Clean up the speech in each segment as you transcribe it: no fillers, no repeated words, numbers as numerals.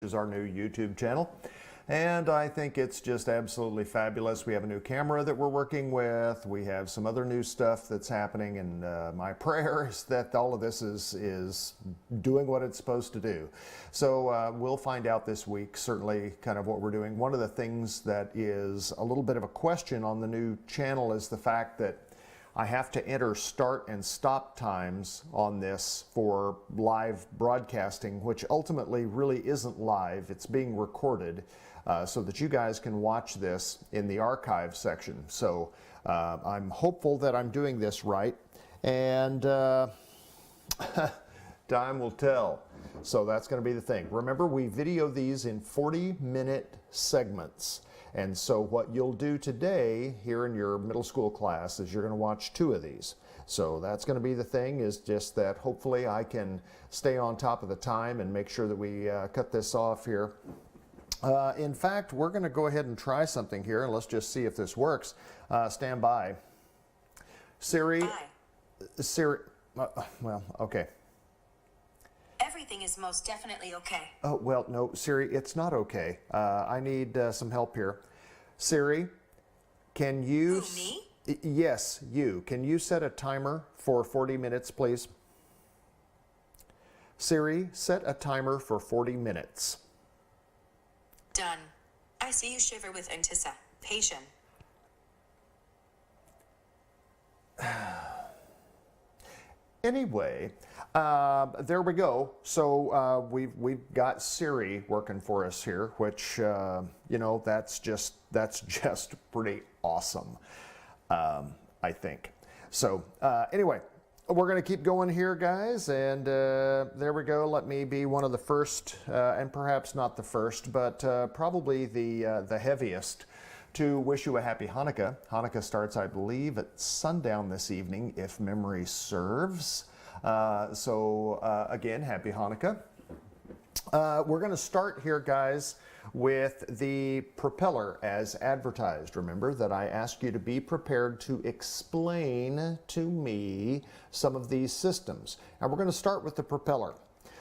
is our new YouTube channel. And I think it's just absolutely fabulous. We have a new camera that we're working with. We have some other new stuff that's happening, and my prayer is that all of this is doing what it's supposed to do. So we'll find out this week, certainly kind of what we're doing. One of the things that is a little bit of a question on the new channel is the fact that I have to enter start and stop times on this for live broadcasting, which ultimately really isn't live. It's being recorded so that you guys can watch this in the archive section. So I'm hopeful that I'm doing this right, and time will tell. So that's going to be the thing. Remember, we video these in 40-minute segments. And so what you'll do today here in your middle school class is you're going to watch 2 of these. So that's going to be the thing, is just that hopefully I can stay on top of the time and make sure that we cut this off here. In fact, we're going to go ahead and try something here, and let's just see if this works. Stand by. Siri. Hi. Siri. Well, okay. Everything is most definitely okay. Oh, well, no, Siri, it's not okay. I need some help here. Siri, can you... Who, me? Yes, you. Can you set a timer for 40 minutes, please? Siri, set a timer for 40 minutes. Done. I see you shiver with anticipation. Anyway, there we go. So we've got Siri working for us here, which you know, that's just pretty awesome, I think. So anyway, we're going to keep going here, guys, and there we go. Let me be one of the first, and perhaps not the first, but probably the heaviest, to wish you a happy Hanukkah. Hanukkah starts, I believe, at sundown this evening, if memory serves. Again, happy Hanukkah. We're going to start here, guys, with the propeller as advertised. Remember that I asked you to be prepared to explain to me some of these systems. And we're going to start with the propeller.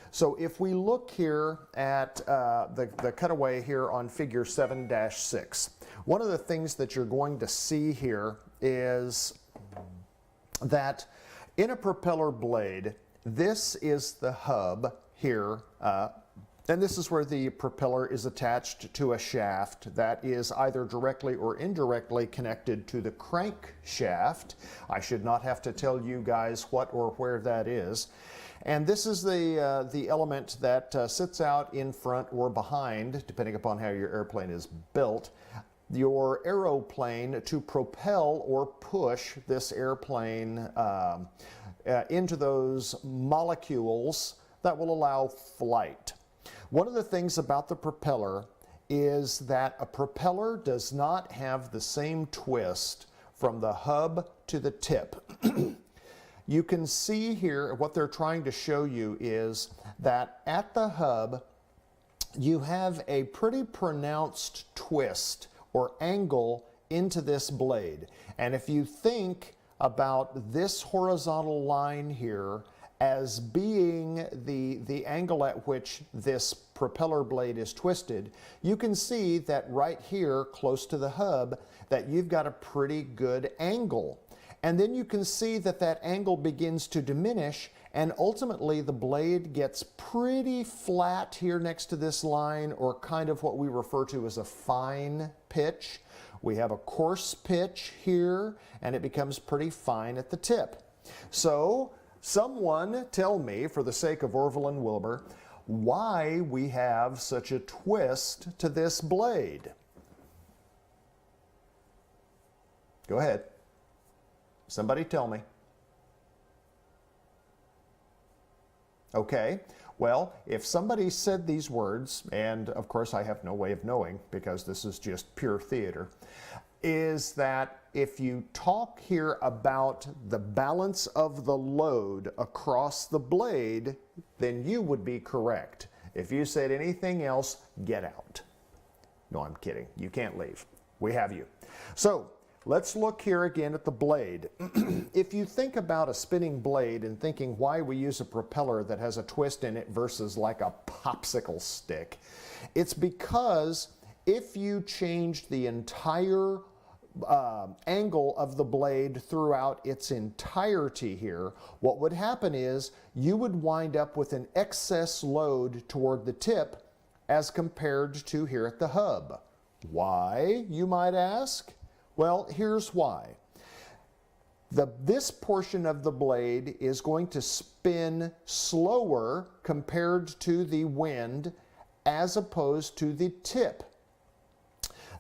So if we look here at the cutaway here on figure 7-6, one of the things that you're going to see here is that in a propeller blade, this is the hub here, and this is where the propeller is attached to a shaft that is either directly or indirectly connected to the crankshaft. I should not have to tell you guys what or where that is. And this is the element that sits out in front or behind, depending upon how your airplane is built, your aeroplane to propel or push this airplane into those molecules that will allow flight. One of the things about the propeller is that a propeller does not have the same twist from the hub to the tip. You can see here what they're trying to show you is that at the hub you have a pretty pronounced twist or angle into this blade. And if you think about this horizontal line here as being the angle at which this propeller blade is twisted, you can see that right here close to the hub that you've got a pretty good angle. And then you can see that that angle begins to diminish, and ultimately the blade gets pretty flat here next to this line, or kind of what we refer to as a fine pitch. We have a coarse pitch here, and it becomes pretty fine at the tip. So someone tell me, for the sake of Orville and Wilbur, why we have such a twist to this blade. Go ahead. Somebody tell me. Okay, well, if somebody said these words, and of course I have no way of knowing because this is just pure theater, is that if you talk here about the balance of the load across the blade, then you would be correct. If you said anything else, get out. No, I'm kidding. You can't leave. We have you. So let's look here again at the blade. If you think about a spinning blade and thinking why we use a propeller that has a twist in it versus like a popsicle stick, it's because if you changed the entire angle of the blade throughout its entirety here, what would happen is you would wind up with an excess load toward the tip as compared to here at the hub. Why, you might ask? Well, here's why. This portion of the blade is going to spin slower compared to the wind as opposed to the tip.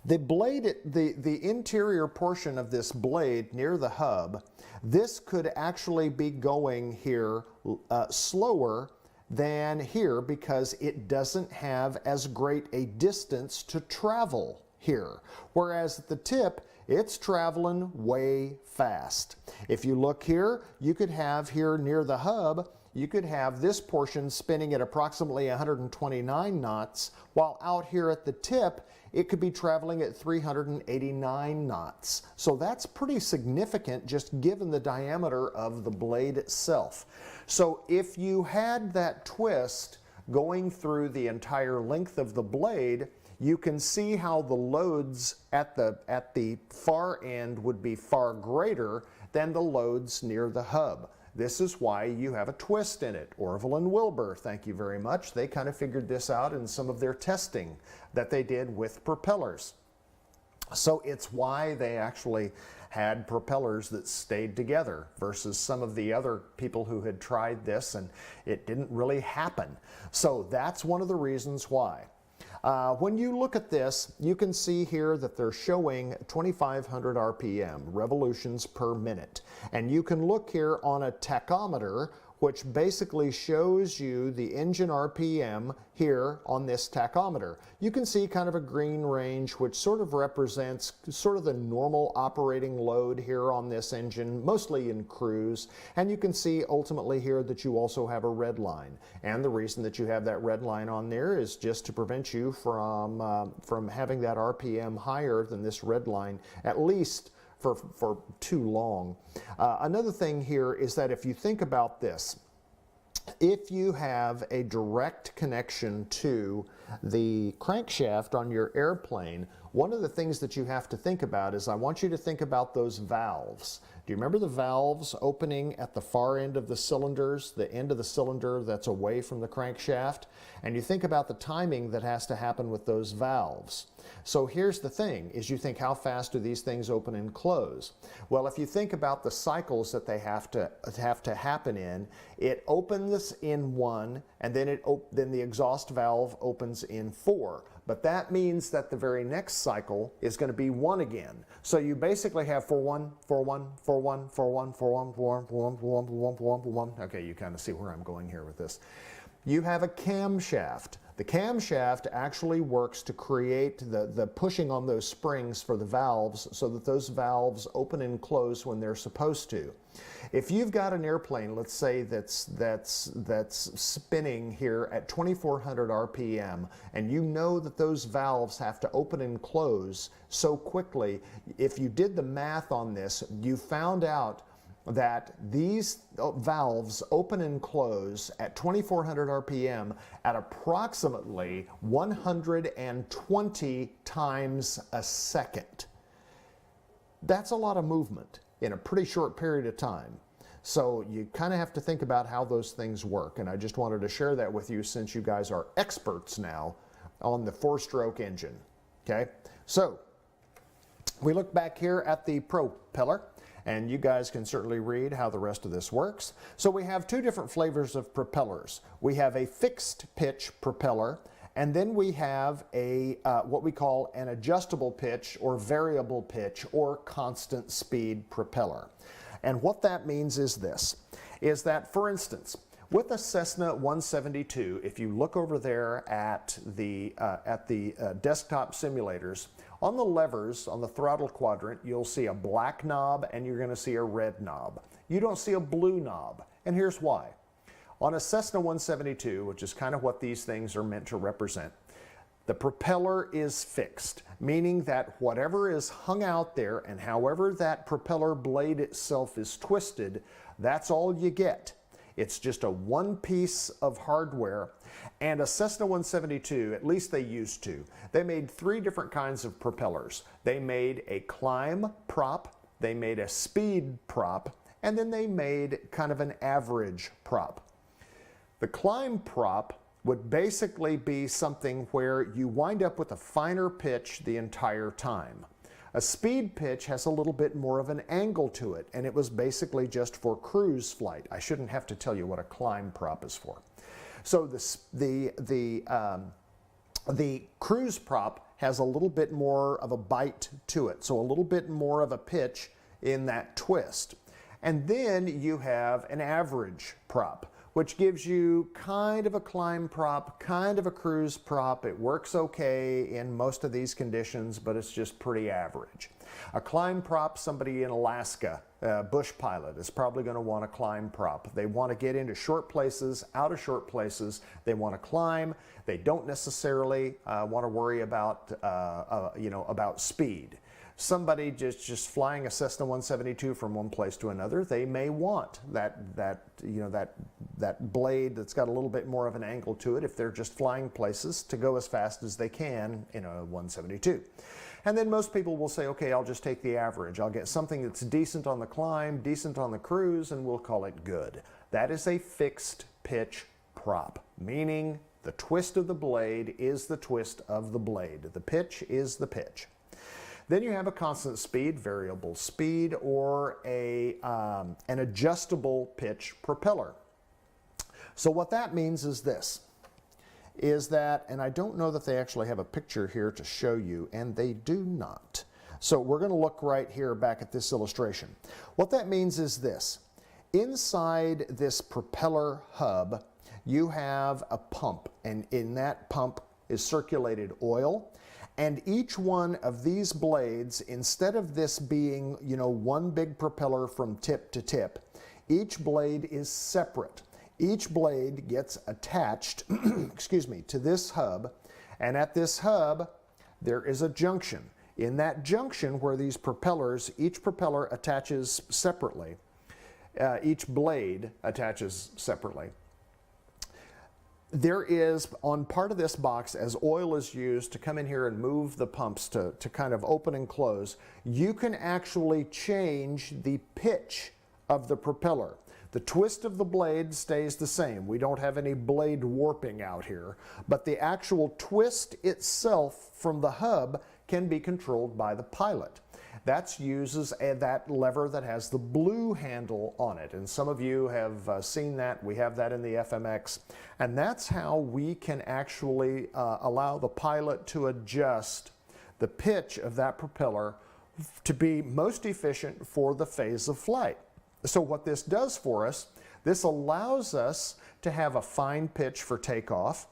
The blade, the interior portion of this blade near the hub, this could actually be going here slower than here because it doesn't have as great a distance to travel here. Whereas at the tip, it's traveling way fast. If you look here, you could have here near the hub, you could have this portion spinning at approximately 129 knots, while out here at the tip, it could be traveling at 389 knots. So that's pretty significant just given the diameter of the blade itself. So if you had that twist going through the entire length of the blade, you can see how the loads at the far end would be far greater than the loads near the hub. This is why you have a twist in it. Orville and Wilbur, thank you very much. They kind of figured this out in some of their testing that they did with propellers. So it's why they actually had propellers that stayed together versus some of the other people who had tried this and it didn't really happen. So that's one of the reasons why. When you look at this, you can see here that they're showing 2,500 RPM, revolutions per minute. And you can look here on a tachometer, which basically shows you the engine RPM here on this tachometer. You can see kind of a green range, which sort of represents sort of the normal operating load here on this engine, mostly in cruise. And you can see ultimately here that you also have a red line. And the reason that you have that red line on there is just to prevent you from having that RPM higher than this red line, at least for too long. Another thing here is that if you think about this, if you have a direct connection to the crankshaft on your airplane, one of the things that you have to think about is I want you to think about those valves. Do you remember the valves opening at the far end of the cylinders, the end of the cylinder that's away from the crankshaft? And you think about the timing that has to happen with those valves. So here's the thing, is you think how fast do these things open and close? Well, if you think about the cycles that they have to happen in, it opens in 1 and then then the exhaust valve opens in 4. But that means that the very next cycle is going to be 1 again. So you basically have 4-1, 4-1, 4-1, 4-1, 4-1, 4-1, 4-1, 4-1, 4-1, 4-1, 4-1. Okay, you kind of see where I'm going here with this. You have a camshaft. The camshaft actually works to create the pushing on those springs for the valves so that those valves open and close when they're supposed to. If you've got an airplane, let's say that's spinning here at 2,400 RPM, and you know that those valves have to open and close so quickly, if you did the math on this, you found out that these valves open and close at 2,400 RPM at approximately 120 times a second. That's a lot of movement in a pretty short period of time. So you kind of have to think about how those things work. And I just wanted to share that with you since you guys are experts now on the 4-stroke engine. Okay, so we look back here at the propeller. And you guys can certainly read how the rest of this works. So we have 2 different flavors of propellers. We have a fixed pitch propeller, and then we have a what we call an adjustable pitch or variable pitch or constant speed propeller. And what that means is this, is that for instance, with a Cessna 172, if you look over there at the desktop simulators, on the levers, on the throttle quadrant, you'll see a black knob and you're going to see a red knob. You don't see a blue knob, and here's why. On a Cessna 172, which is kind of what these things are meant to represent, The propeller is fixed, meaning that whatever is hung out there and however that propeller blade itself is twisted, that's all you get. It's just a one piece of hardware. And a Cessna 172, at least they used to, they made three different kinds of propellers. They made a climb prop, they made a speed prop, and then they made kind of an average prop. The climb prop would basically be something where you wind up with a finer pitch the entire time. A speed pitch has a little bit more of an angle to it, and it was basically just for cruise flight. I shouldn't have to tell you what a climb prop is for. So the cruise prop has a little bit more of a bite to it, so a little bit more of a pitch in that twist. And then you have an average prop, which gives you kind of a climb prop, kind of a cruise prop. It works okay in most of these conditions, but it's just pretty average. A climb prop, somebody in Alaska, a bush pilot, is probably going to want a climb prop. They want to get into short places, out of short places. They want to climb. They don't necessarily want to worry about, about speed. Somebody just flying a Cessna 172 from one place to another, they may want that blade that's got a little bit more of an angle to it if they're just flying places to go as fast as they can in a 172. And then most people will say, okay, I'll just take the average. I'll get something that's decent on the climb, decent on the cruise, and we'll call it good. That is a fixed pitch prop, meaning the twist of the blade is the twist of the blade. The pitch is the pitch. Then you have a constant speed, variable speed, or an adjustable pitch propeller. So what that means is this, is that, and I don't know that they actually have a picture here to show you, and they do not. So we're going to look right here back at this illustration. What that means is this. Inside this propeller hub, you have a pump, and in that pump is circulated oil. And each one of these blades, instead of this being, one big propeller from tip to tip, each blade is separate. Each blade gets attached, to this hub, and at this hub, there is a junction. In that junction where these propellers, each propeller attaches separately, each blade attaches separately. There is, on part of this box, as oil is used to come in here and move the pumps to kind of open and close, you can actually change the pitch of the propeller. The twist of the blade stays the same. We don't have any blade warping out here, but the actual twist itself from the hub can be controlled by the pilot. That uses that lever that has the blue handle on it. And some of you have seen that. We have that in the FMX. And that's how we can actually allow the pilot to adjust the pitch of that propeller to be most efficient for the phase of flight. So what this does for us, this allows us to have a fine pitch for takeoff.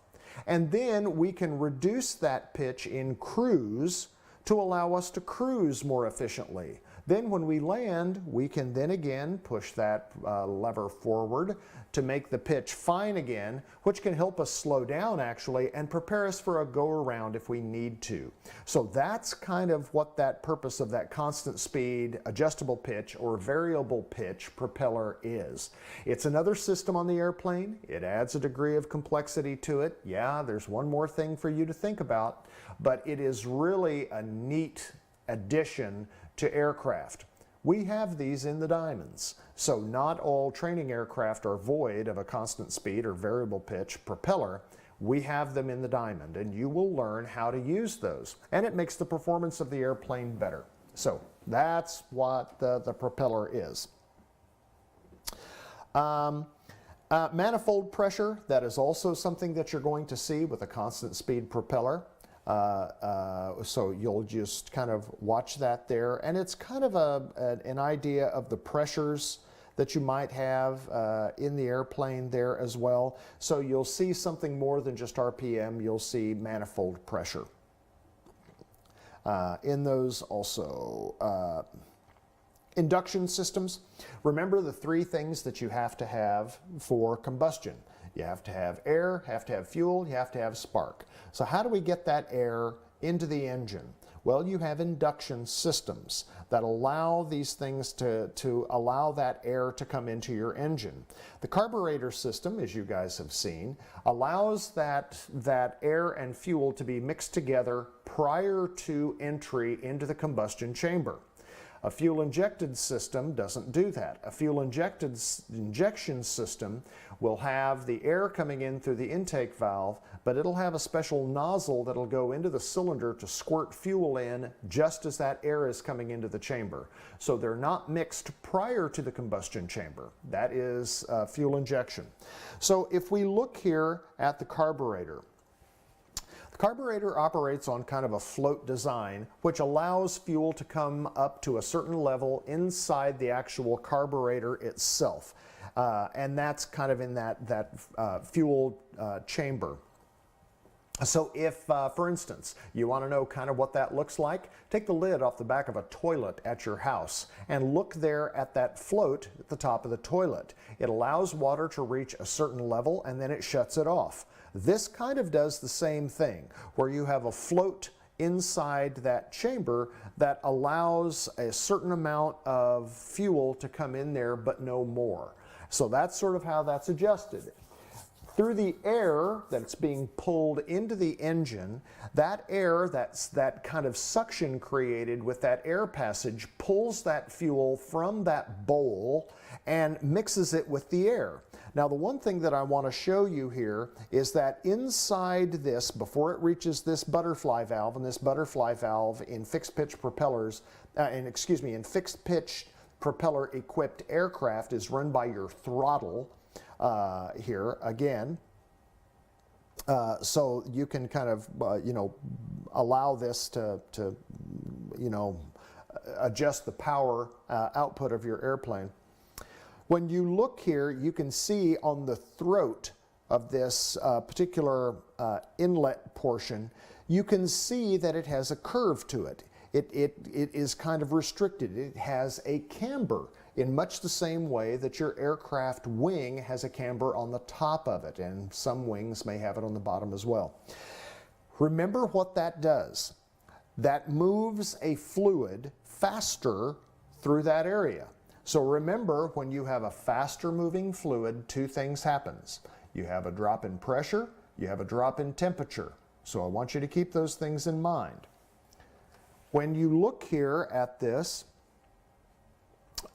And then we can reduce that pitch in cruise to allow us to cruise more efficiently. Then when we land, we can then again push that lever forward to make the pitch fine again, which can help us slow down actually and prepare us for a go-around if we need to. So that's kind of what that purpose of that constant speed, adjustable pitch, or variable pitch propeller is. It's another system on the airplane. It adds a degree of complexity to it. Yeah, there's one more thing for you to think about, but it is really a neat addition to aircraft. We have these in the Diamonds, so not all training aircraft are void of a constant speed or variable pitch propeller. We have them in the Diamond, and you will learn how to use those, and it makes the performance of the airplane better. So that's what the propeller is. Manifold pressure, that is also something that you're going to see with a constant speed propeller. So you'll just kind of watch that there, and it's kind of an idea of the pressures that you might have in the airplane there as well. So you'll see something more than just RPM, you'll see manifold pressure. In those also, induction systems. Remember the three things that you have to have for combustion. You have to have air, have to have fuel, you have to have spark. So how do we get that air into the engine? Well, you have induction systems that allow these things to allow that air to come into your engine. The carburetor system, as you guys have seen, allows that air and fuel to be mixed together prior to entry into the combustion chamber. A fuel-injected system doesn't do that. A fuel-injection system will have the air coming in through the intake valve, but it'll have a special nozzle that'll go into the cylinder to squirt fuel in just as that air is coming into the chamber. So they're not mixed prior to the combustion chamber. That is fuel injection. So if we look here at the carburetor, the carburetor operates on kind of a float design, which allows fuel to come up to a certain level inside the actual carburetor itself. And that's kind of in that fuel chamber. So if, for instance, you want to know kind of what that looks like, take the lid off the back of a toilet at your house and look there at that float at the top of the toilet. It allows water to reach a certain level and then it shuts it off. This kind of does the same thing, where you have a float inside that chamber that allows a certain amount of fuel to come in there, but no more. So that's sort of how that's adjusted. Through the air that's being pulled into the engine, that air, that kind of suction created with that air passage, pulls that fuel from that bowl and mixes it with the air. Now, the one thing that I want to show you here is that inside this, before it reaches this butterfly valve, and this butterfly valve in fixed pitch propellers, in fixed pitch propeller equipped aircraft is run by your throttle here again. So you can kind of, allow this to adjust the power output of your airplane. When you look here, you can see on the throat of this particular inlet portion, you can see that it has a curve to it. It is kind of restricted. It has a camber in much the same way that your aircraft wing has a camber on the top of it, and some wings may have it on the bottom as well. Remember what that does. That moves a fluid faster through that area. So remember, when you have a faster moving fluid, two things happens. You have a drop in pressure, you have a drop in temperature. So I want you to keep those things in mind. When you look here at this,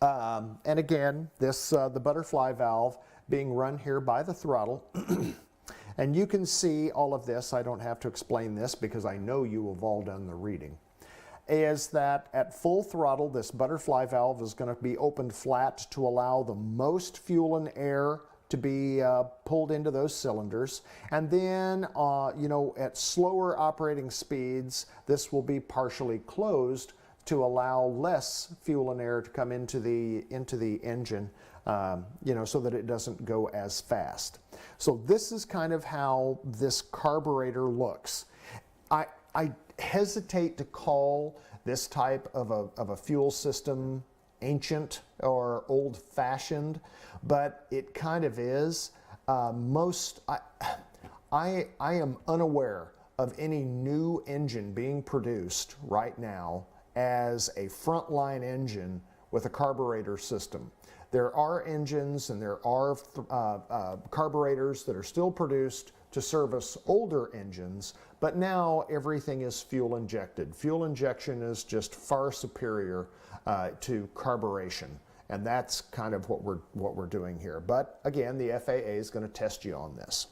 and again, this the butterfly valve being run here by the throttle, and you can see all of this. I don't have to explain this because I know you have all done the reading. Is that at full throttle, this butterfly valve is going to be opened flat to allow the most fuel and air to be pulled into those cylinders. And then, at slower operating speeds, this will be partially closed to allow less fuel and air to come into the engine, so that it doesn't go as fast. So this is kind of how this carburetor looks. I hesitate to call this type of a fuel system ancient or old-fashioned, but it kind of is. I am unaware of any new engine being produced right now as a frontline engine with a carburetor system. There are engines and there are carburetors that are still produced to service older engines, but now everything is fuel injected. Fuel injection is just far superior to carburation, and that's kind of what we're doing here. But again, the FAA is going to test you on this.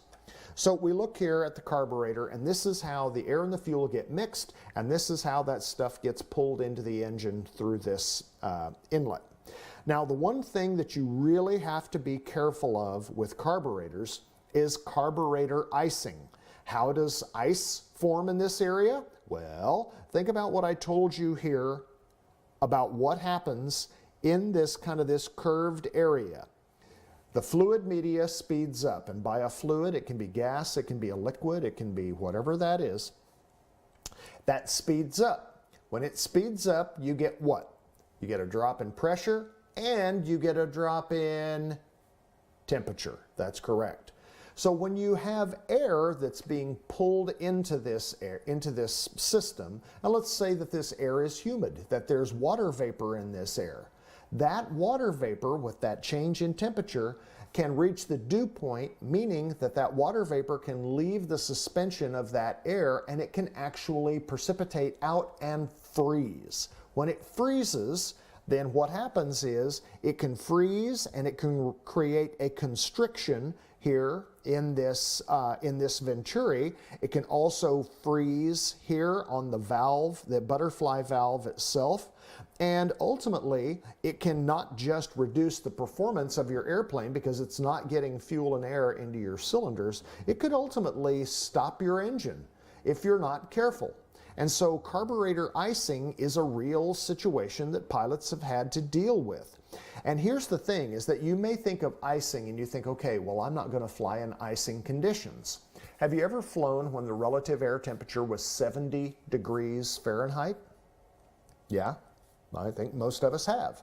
So we look here at the carburetor, and this is how the air and the fuel get mixed, and this is how that stuff gets pulled into the engine through this inlet. Now, the one thing that you really have to be careful of with carburetors is carburetor icing. How does ice form in this area? Well, think about what I told you here about what happens in this curved area. The fluid media speeds up, and by a fluid, it can be gas, it can be a liquid, it can be whatever that is. That speeds up. When it speeds up, you get what? You get a drop in pressure and you get a drop in temperature. That's correct. So when you have air that's being pulled into this system, and let's say that this air is humid, that there's water vapor in this air. That water vapor, with that change in temperature, can reach the dew point, meaning that that water vapor can leave the suspension of that air and it can actually precipitate out and freeze. When it freezes, then what happens is it can freeze and it can create a constriction here in this venturi. It can also freeze here on the valve, the butterfly valve itself. And ultimately, it can not just reduce the performance of your airplane because it's not getting fuel and air into your cylinders. It could ultimately stop your engine if you're not careful. And so carburetor icing is a real situation that pilots have had to deal with. And here's the thing, is that you may think of icing and you think, okay, well, I'm not going to fly in icing conditions. Have you ever flown when the relative air temperature was 70 degrees Fahrenheit? Yeah, I think most of us have.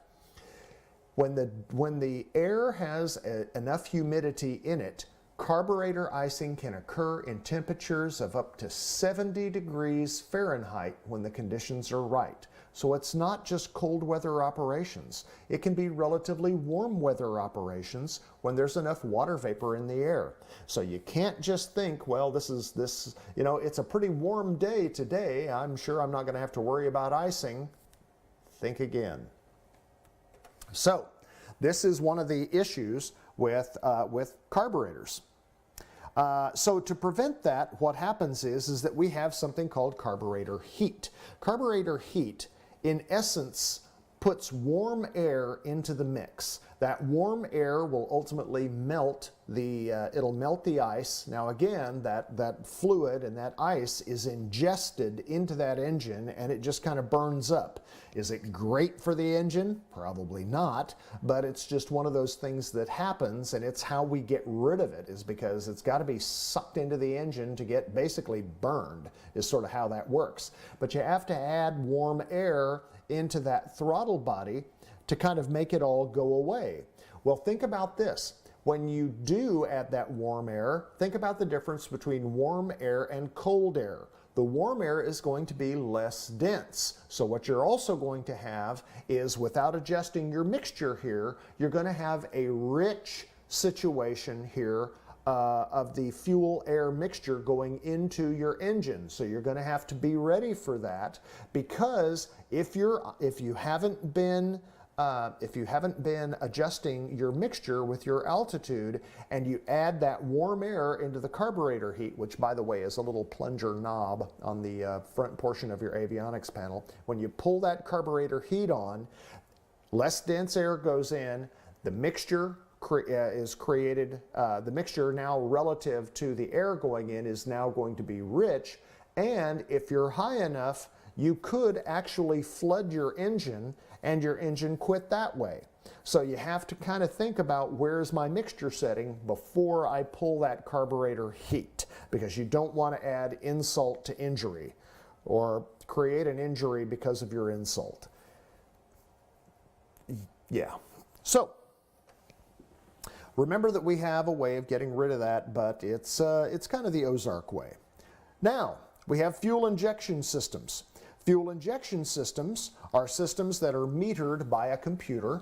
When the air has enough humidity in it, carburetor icing can occur in temperatures of up to 70 degrees Fahrenheit when the conditions are right. So it's not just cold weather operations. It can be relatively warm weather operations when there's enough water vapor in the air. So you can't just think, well, it's a pretty warm day today. I'm sure I'm not going to have to worry about icing. Think again. So this is one of the issues with carburetors. So to prevent that, what happens is that we have something called carburetor heat. Carburetor heat, in essence, puts warm air into the mix. That warm air will ultimately melt it'll melt the ice. Now again, that fluid and that ice is ingested into that engine and it just kind of burns up. Is it great for the engine? Probably not, but it's just one of those things that happens, and it's how we get rid of it, is because it's got to be sucked into the engine to get basically burned, is sort of how that works. But you have to add warm air into that throttle body to kind of make it all go away. Well, think about this. When you do add that warm air, think about the difference between warm air and cold air. The warm air is going to be less dense. So what you're also going to have is, without adjusting your mixture here, you're going to have a rich situation here of the fuel-air mixture going into your engine. So you're going to have to be ready for that, because if you haven't been adjusting your mixture with your altitude and you add that warm air into the carburetor heat, which by the way is a little plunger knob on the front portion of your avionics panel, when you pull that carburetor heat on, less dense air goes in, the mixture is created, the mixture now relative to the air going in is now going to be rich, and if you're high enough, you could actually flood your engine and your engine quit that way. So you have to kind of think about, where's my mixture setting before I pull that carburetor heat, because you don't want to add insult to injury or create an injury because of your insult. Yeah. So remember that we have a way of getting rid of that, but it's kind of the Ozark way. Now, we have fuel injection systems. Fuel injection systems are systems that are metered by a computer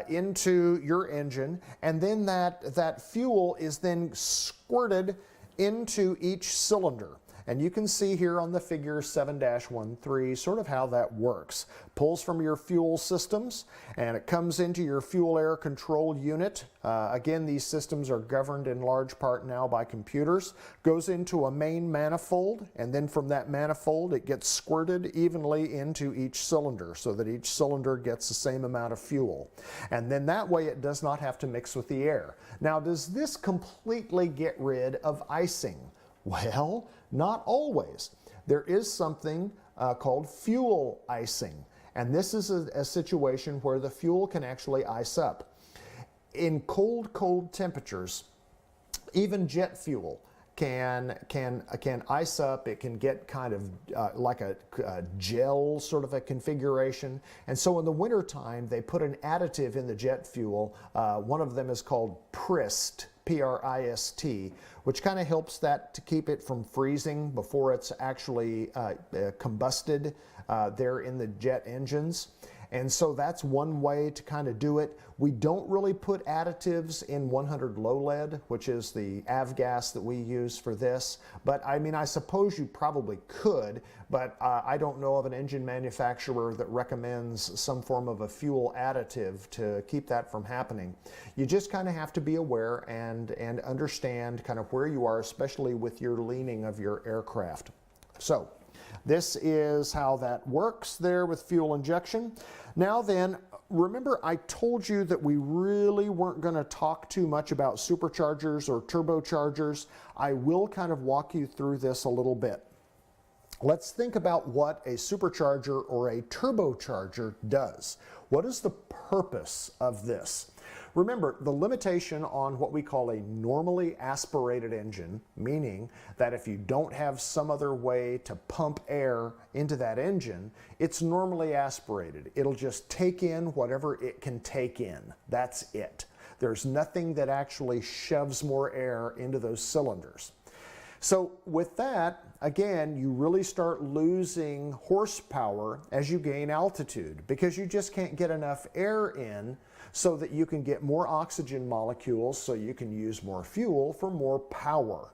into your engine, and then that fuel is then squirted into each cylinder. And you can see here on the figure 7-13 sort of how that works. Pulls from your fuel systems and it comes into your fuel air control unit. Again, these systems are governed in large part now by computers. Goes into a main manifold, and then from that manifold it gets squirted evenly into each cylinder so that each cylinder gets the same amount of fuel. And then that way it does not have to mix with the air. Now, does this completely get rid of icing? Well, not always. There is something called fuel icing, and this is a situation where the fuel can actually ice up. In cold temperatures, even jet fuel can ice up. It can get kind of like a gel sort of a configuration. And so in the wintertime, they put an additive in the jet fuel. One of them is called PRIST, P-R-I-S-T, which kind of helps that to keep it from freezing before it's actually combusted there in the jet engines. And so that's one way to kind of do it. We don't really put additives in 100 low lead, which is the avgas that we use for this. But I mean, I suppose you probably could, but I don't know of an engine manufacturer that recommends some form of a fuel additive to keep that from happening. You just kind of have to be aware and understand kind of where you are, especially with your leaning of your aircraft. So this is how that works there with fuel injection. Now then, remember I told you that we really weren't going to talk too much about superchargers or turbochargers. I will kind of walk you through this a little bit. Let's think about what a supercharger or a turbocharger does. What is the purpose of this? Remember, the limitation on what we call a normally aspirated engine, meaning that if you don't have some other way to pump air into that engine, it's normally aspirated. It'll just take in whatever it can take in. That's it. There's nothing that actually shoves more air into those cylinders. So with that, again, you really start losing horsepower as you gain altitude because you just can't get enough air in so that you can get more oxygen molecules so you can use more fuel for more power.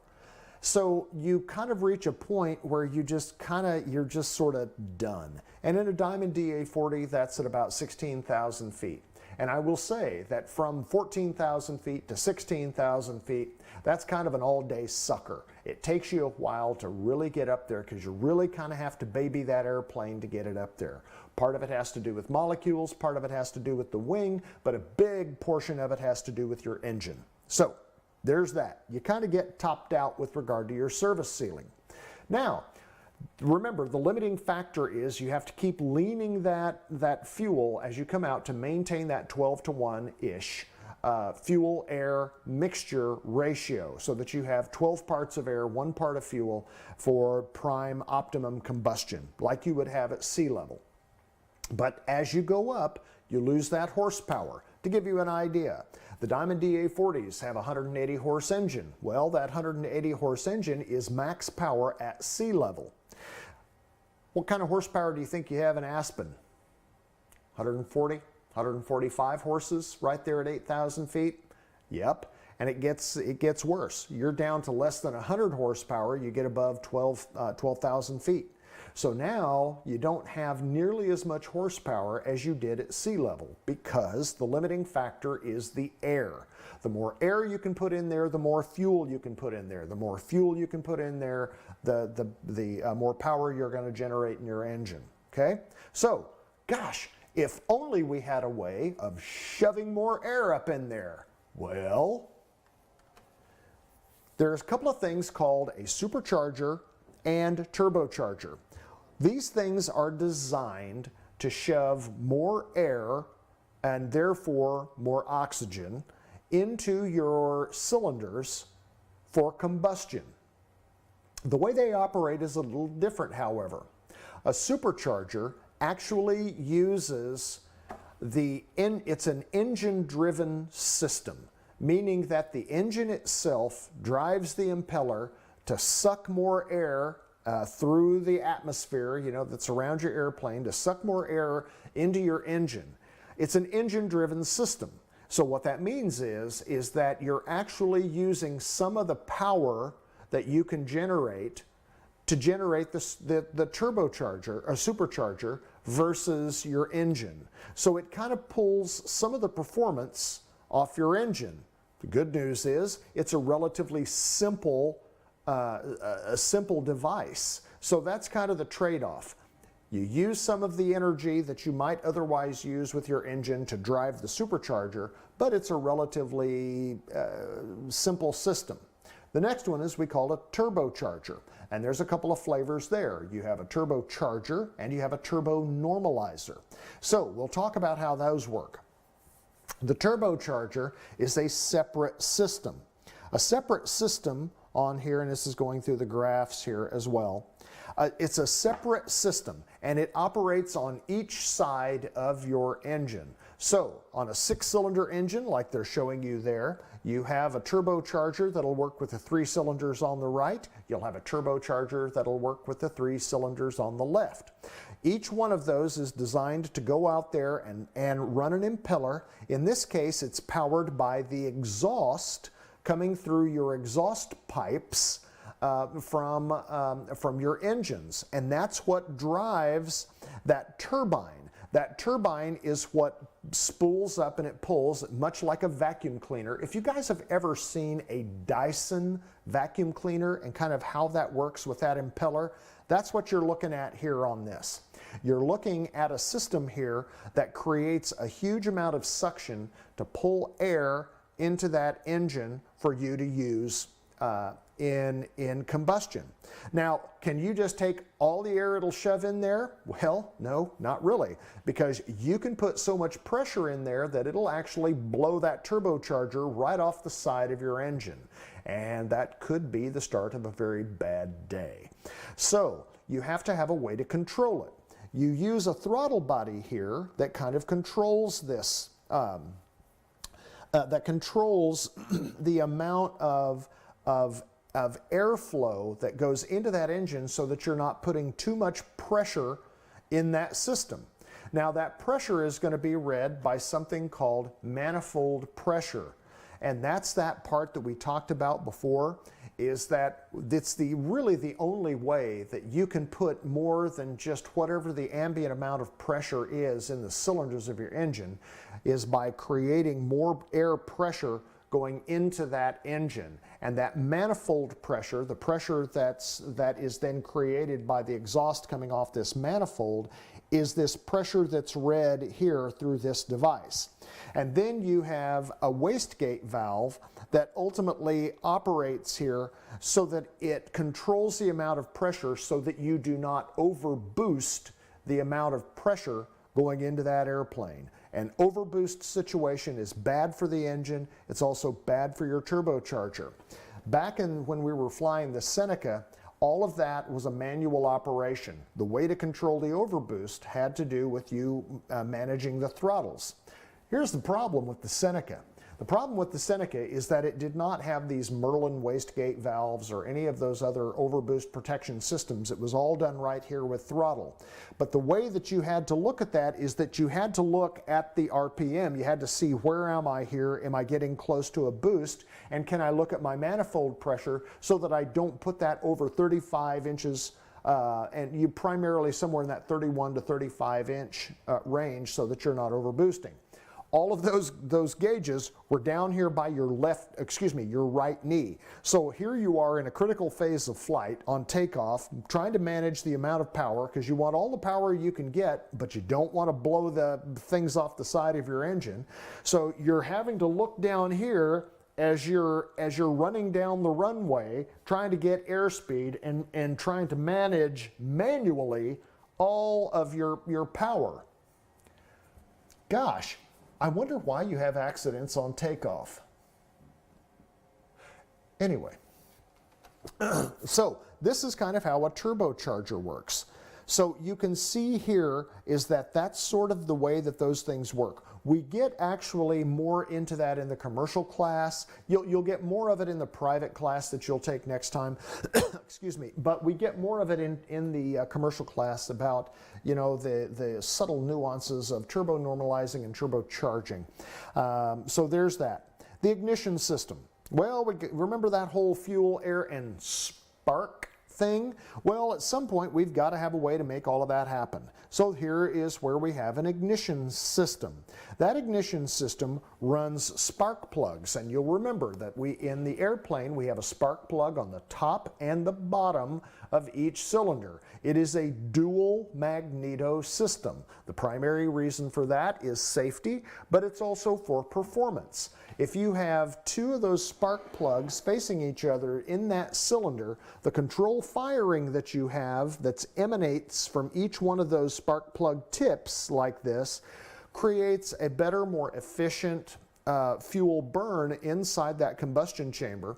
So you kind of reach a point where you're just sort of done. And in a Diamond DA40, that's at about 16,000 feet. And I will say that from 14,000 feet to 16,000 feet, that's kind of an all-day sucker. It takes you a while to really get up there because you really kind of have to baby that airplane to get it up there. Part of it has to do with molecules, part of it has to do with the wing, but a big portion of it has to do with your engine. So there's that. You kind of get topped out with regard to your service ceiling. Now, remember, the limiting factor is you have to keep leaning that fuel as you come out to maintain that 12-to-1-ish fuel-air mixture ratio so that you have 12 parts of air, 1 part of fuel for prime optimum combustion, like you would have at sea level. But as you go up, you lose that horsepower. To give you an idea, the Diamond DA40s have a 180 horse engine. Well, that 180 horse engine is max power at sea level. What kind of horsepower do you think you have in Aspen? 140, 145 horses right there at 8,000 feet? Yep. And it gets worse. You're down to less than 100 horsepower, you get above 12,000 feet. So now you don't have nearly as much horsepower as you did at sea level because the limiting factor is the air. The more air you can put in there, the more fuel you can put in there. The more fuel you can put in there, the more power you're going to generate in your engine. Okay? So, gosh, if only we had a way of shoving more air up in there. Well, there's a couple of things called a supercharger and turbocharger. These things are designed to shove more air and therefore more oxygen into your cylinders for combustion. The way they operate is a little different, however. A supercharger actually uses it's an engine-driven system, meaning that the engine itself drives the impeller to suck more air through the atmosphere, that's around your airplane, to suck more air into your engine. It's an engine-driven system. So what that means is that you're actually using some of the power that you can generate to generate the turbocharger, or supercharger, versus your engine. So it kind of pulls some of the performance off your engine. The good news is it's a relatively simple device. So that's kind of the trade-off. You use some of the energy that you might otherwise use with your engine to drive the supercharger, but it's a relatively simple system. The next one is we call a turbocharger, and there's a couple of flavors there. You have a turbocharger and you have a turbo normalizer. So we'll talk about how those work. The turbocharger is a separate system. A separate system on here, and this is going through the graphs here as well, It's a separate system, and it operates on each side of your engine. So on a 6-cylinder engine, like they're showing you there, you have a turbocharger that'll work with the 3 cylinders on the right. You'll have a turbocharger that'll work with the 3 cylinders on the left. Each one of those is designed to go out there and run an impeller. In this case, it's powered by the exhaust coming through your exhaust pipes from your engines, and that's what drives that turbine. That turbine is what spools up and it pulls, much like a vacuum cleaner. If you guys have ever seen a Dyson vacuum cleaner and kind of how that works with that impeller, that's what you're looking at here on this. You're looking at a system here that creates a huge amount of suction to pull air into that engine for you to use in combustion. Now, can you just take all the air it'll shove in there? Well, no, not really, because you can put so much pressure in there that it'll actually blow that turbocharger right off the side of your engine. And that could be the start of a very bad day. So you have to have a way to control it. You use a throttle body here that kind of controls this, that controls the amount of airflow that goes into that engine so that you're not putting too much pressure in that system. Now that pressure is going to be read by something called manifold pressure. And that's that part that we talked about before, is that it's really the only way that you can put more than just whatever the ambient amount of pressure is in the cylinders of your engine, is by creating more air pressure going into that engine. And that manifold pressure, the pressure that is then created by the exhaust coming off this manifold, is this pressure that's read here through this device. And then you have a wastegate valve that ultimately operates here so that it controls the amount of pressure so that you do not overboost the amount of pressure going into that airplane. An overboost situation is bad for the engine. It's also bad for your turbocharger. Back when we were flying the Seneca, all of that was a manual operation. The way to control the overboost had to do with you managing the throttles. Here's the problem with the Seneca. The problem with the Seneca is that it did not have these Merlin wastegate valves or any of those other overboost protection systems. It was all done right here with throttle. But the way that you had to look at that is that you had to look at the RPM. You had to see, where am I here? Am I getting close to a boost? And can I look at my manifold pressure so that I don't put that over 35 inches and you primarily somewhere in that 31 to 35 inch range so that you're not overboosting. All of those gauges were down here by your your right knee. So here you are in a critical phase of flight on takeoff, trying to manage the amount of power, because you want all the power you can get, but you don't want to blow the things off the side of your engine. So you're having to look down here as you're running down the runway, trying to get airspeed and trying to manage manually all of your power. Gosh, I wonder why you have accidents on takeoff. Anyway, so this is kind of how a turbocharger works. So you can see here is that that's sort of the way that those things work. We get actually more into that in the commercial class. You'll get more of it in the private class that you'll take next time. Excuse me. But we get more of it in the commercial class about, you know, the subtle nuances of turbo normalizing and turbocharging. So there's that. The ignition system. Well, remember that whole fuel, air, and spark thing? Well, at some point we've got to have a way to make all of that happen. So here is where we have an ignition system. That ignition system runs spark plugs, and you'll remember that in the airplane we have a spark plug on the top and the bottom of each cylinder. It is a dual magneto system. The primary reason for that is safety, but it's also for performance. If you have two of those spark plugs facing each other in that cylinder, the control firing that you have that emanates from each one of those spark plug tips like this creates a better, more efficient fuel burn inside that combustion chamber,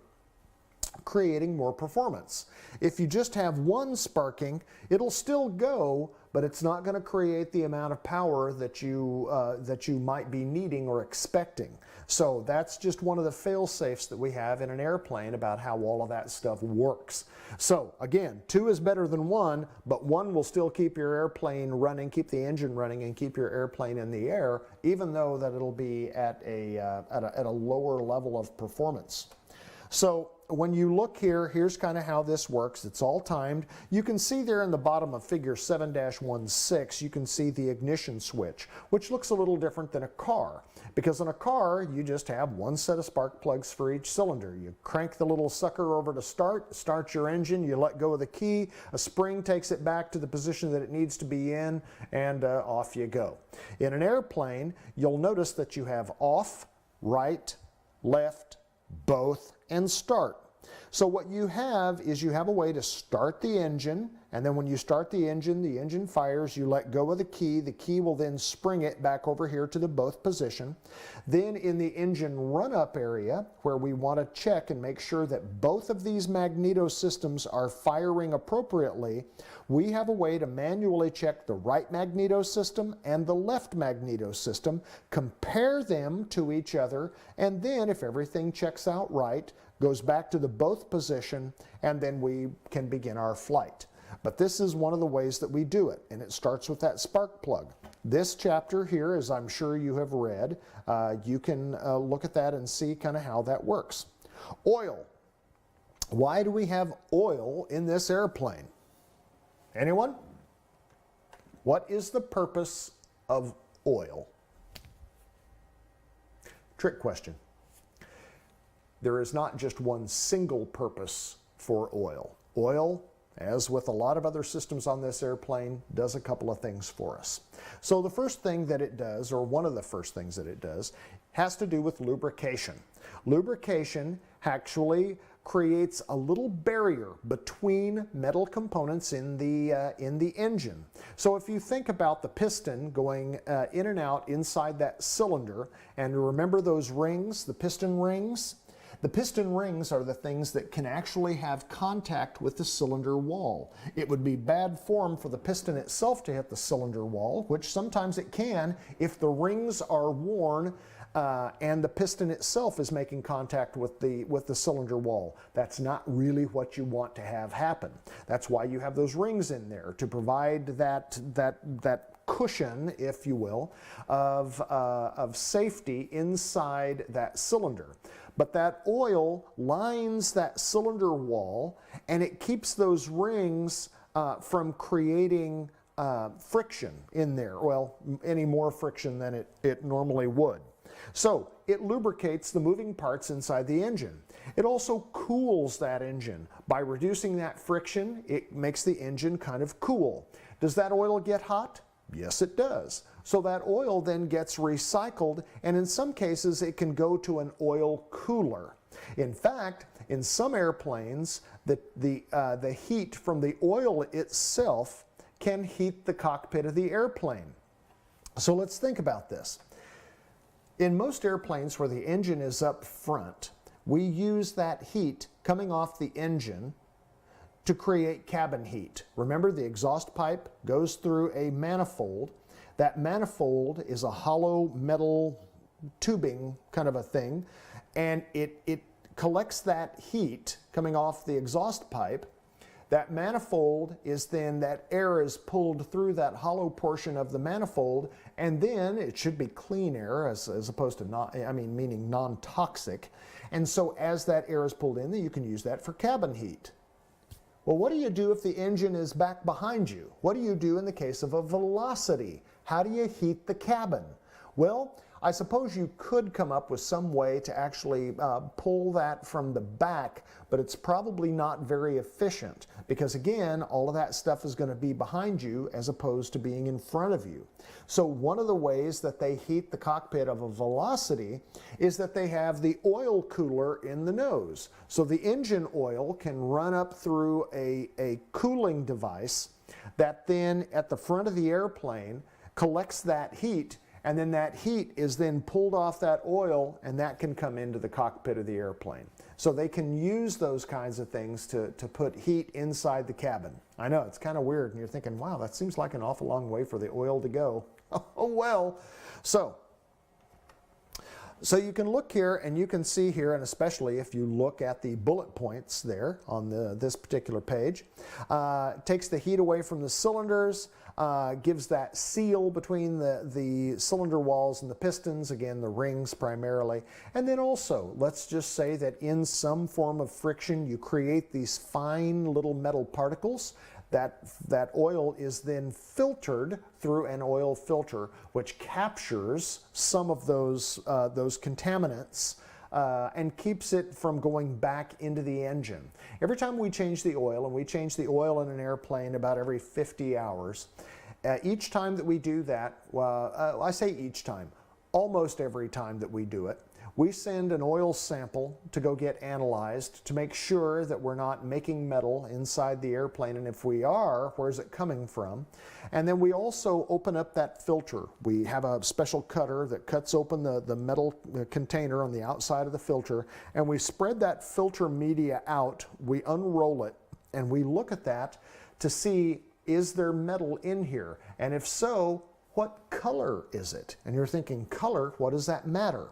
creating more performance. If you just have one sparking, it'll still go, but it's not going to create the amount of power that you might be needing or expecting. So that's just one of the fail-safes that we have in an airplane about how all of that stuff works. So again, 2 is better than 1, but 1 will still keep your airplane running, keep the engine running, and keep your airplane in the air, even though that it'll be at a lower level of performance. So when you look here, here's kind of how this works. It's all timed. You can see there in the bottom of figure 7-16, you can see the ignition switch, which looks a little different than a car. Because in a car, you just have one set of spark plugs for each cylinder. You crank the little sucker over to start your engine, you let go of the key, a spring takes it back to the position that it needs to be in, and off you go. In an airplane, you'll notice that you have off, right, left, both, and start. So what you have is you have a way to start the engine, and then when you start the engine fires, you let go of the key will then spring it back over here to the both position. Then in the engine run-up area, where we want to check and make sure that both of these magneto systems are firing appropriately, we have a way to manually check the right magneto system and the left magneto system, compare them to each other, and then if everything checks out right, goes back to the both position, and then we can begin our flight. But this is one of the ways that we do it, and it starts with that spark plug. This chapter here, as I'm sure you have read, you can look at that and see kind of how that works. Oil. Why do we have oil in this airplane? Anyone? What is the purpose of oil? Trick question. There is not just one single purpose for oil. Oil, as with a lot of other systems on this airplane, does a couple of things for us. So the first thing that it does, or one of the first things that it does, has to do with lubrication. Lubrication actually creates a little barrier between metal components in the engine. So if you think about the piston going in and out inside that cylinder, and remember those rings, the piston rings? The piston rings are the things that can actually have contact with the cylinder wall. It would be bad form for the piston itself to hit the cylinder wall, which sometimes it can if the rings are worn and the piston itself is making contact with the cylinder wall. That's not really what you want to have happen. That's why you have those rings in there, to provide that cushion, if you will, of safety inside that cylinder. But that oil lines that cylinder wall, and it keeps those rings from creating friction in there. Well, any more friction than it normally would. So it lubricates the moving parts inside the engine. It also cools that engine. By reducing that friction, it makes the engine kind of cool. Does that oil get hot? Yes, it does. So that oil then gets recycled, and in some cases it can go to an oil cooler. In fact, in some airplanes, the heat from the oil itself can heat the cockpit of the airplane. So let's think about this. In most airplanes where the engine is up front, we use that heat coming off the engine to create cabin heat. Remember, the exhaust pipe goes through a manifold. That manifold is a hollow metal tubing kind of a thing, and it collects that heat coming off the exhaust pipe. That manifold is then, that air is pulled through that hollow portion of the manifold, and then it should be clean air as opposed to meaning non-toxic. And so as that air is pulled in, you can use that for cabin heat. Well, what do you do if the engine is back behind you? What do you do in the case of a velocity? How do you heat the cabin? Well, I suppose you could come up with some way to actually pull that from the back, but it's probably not very efficient because, again, all of that stuff is going to be behind you as opposed to being in front of you. So one of the ways that they heat the cockpit of a velocity is that they have the oil cooler in the nose. So the engine oil can run up through a cooling device that then at the front of the airplane collects that heat, and then that heat is then pulled off that oil, and that can come into the cockpit of the airplane. So they can use those kinds of things to put heat inside the cabin. I know, it's kind of weird, and you're thinking, wow, that seems like an awful long way for the oil to go. Oh well. So you can look here and you can see here, and especially if you look at the bullet points there on this particular page, takes the heat away from the cylinders, gives that seal between the cylinder walls and the pistons, again the rings primarily, and then also let's just say that in some form of friction you create these fine little metal particles. That oil is then filtered through an oil filter, which captures some of those contaminants and keeps it from going back into the engine. Every time we change the oil, and we change the oil in an airplane about every 50 hours, each time that we do that, I say each time, almost every time that we do it, we send an oil sample to go get analyzed to make sure that we're not making metal inside the airplane, and if we are, where's it coming from? And then we also open up that filter. We have a special cutter that cuts open the metal container on the outside of the filter, and we spread that filter media out, we unroll it, and we look at that to see, is there metal in here? And if so, what color is it? And you're thinking, color, what does that matter?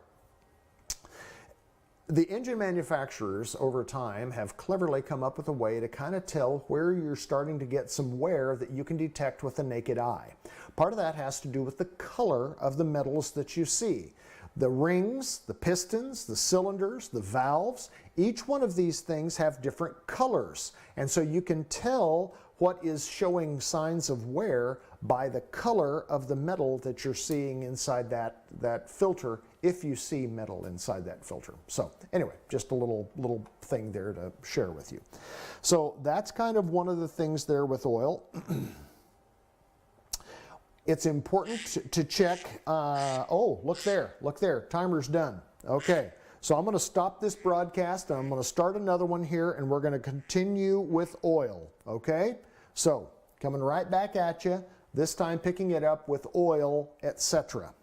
The engine manufacturers over time have cleverly come up with a way to kind of tell where you're starting to get some wear that you can detect with the naked eye. Part of that has to do with the color of the metals that you see. The rings, the pistons, the cylinders, the valves, each one of these things have different colors. And so you can tell what is showing signs of wear by the color of the metal that you're seeing inside that filter, if you see metal inside that filter. So anyway, just a little thing there to share with you. So that's kind of one of the things there with oil. It's important to check, oh, look there, timer's done. Okay, so I'm gonna stop this broadcast and I'm gonna start another one here, and we're gonna continue with oil, okay? So, coming right back at you, this time picking it up with oil, etc.